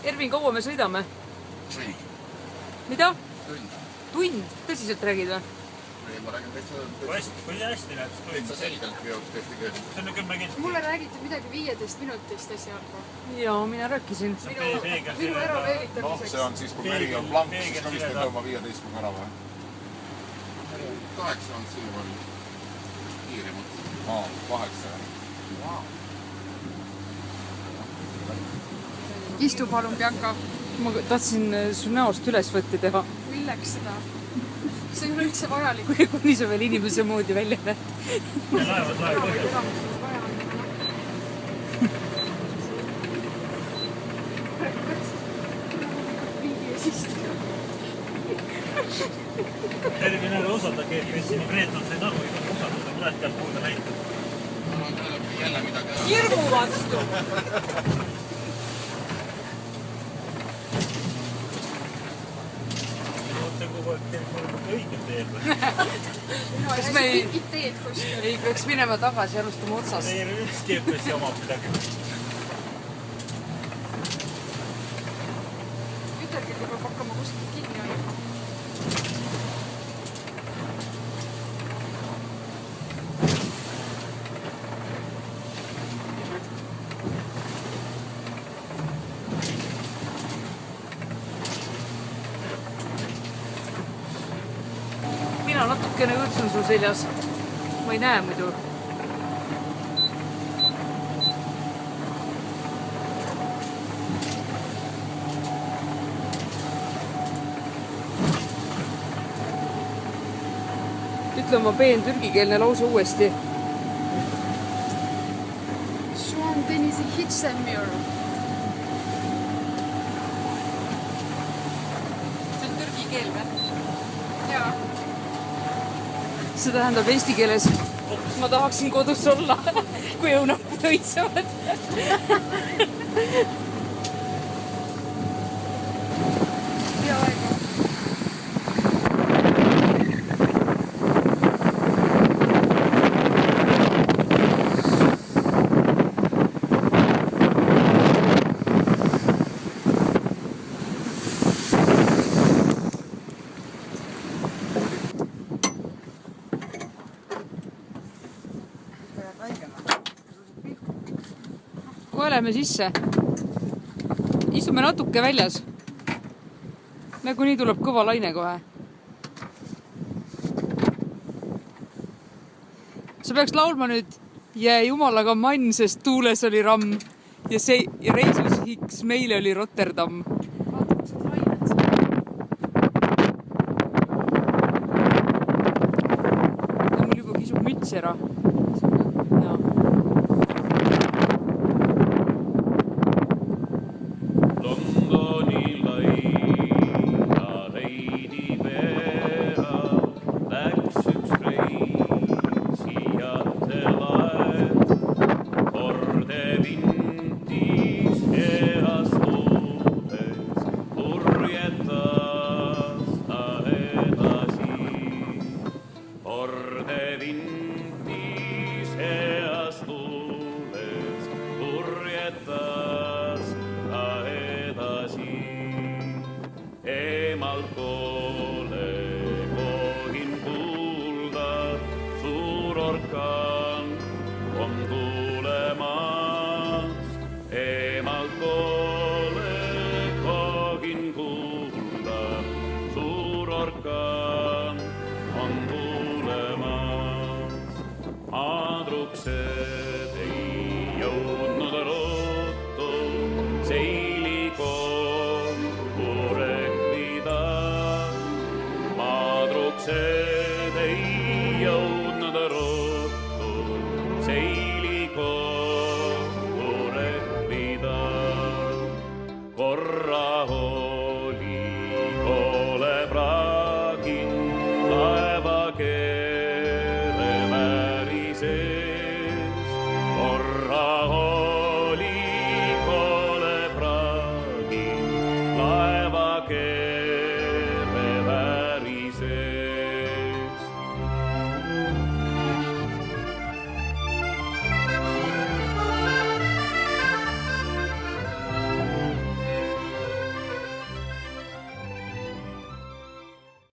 Ervin, kaua me sõidame? Tund. Mida? Tund. Tund? Tõsiselt räägid või? Ma räägin täitsa... Kui hästi läheb, siis täitsa selgelt veoks tehti küll. See on 10 kindlasti. Mulle räägiti midagi 15 minutist esialgu. Jaa, mina rääkisin. Minu ära veeritamiseks. Noh, see on siis, kui meri on blank, siis ka vist ei tõmba 15 ära või? 8 on silma kiiremad. 8. Istu palun, Bianca. Ma tahtsin su näost üles võtti teha. Milleks seda? See ei ole üldse vajalik. Kuni sa veel inimese moodi välja näed. Laevad põhjal. Tervin ära osata, kes siin Greeton sai tagu, ei osata, kurat peab kuulda näitab. Jälle midagi... Hirmu vastu! Kas me ei peaks minema tagasi ja alustama otsast? Ei ole üks GPS omab midagi. Ütelgi, kui peab hakkama kuskilt kinni hoidma. Mina natukene õõtsun sul seljas. Ma ei näe muidu. Ütle oma peen-türgikeelne lause uuesti. Şu an denizi hiç sevmiyorum. See on türgi keel või? Jaa. See tähendab eesti keeles. Ma tahaksin kodus olla, kui õunapud õitsevad. Hea aega. Oleme sisse. Istume natuke väljas. Nagunii tuleb kõva laine kohe. Sa peaks laulma nüüd Jää jumalaga mann, sest tuules oli ramm ja reisus meile oli Rotterdam. Vaata, kus on lained. Mul juba kisub müts ära. on tulemas adruksed.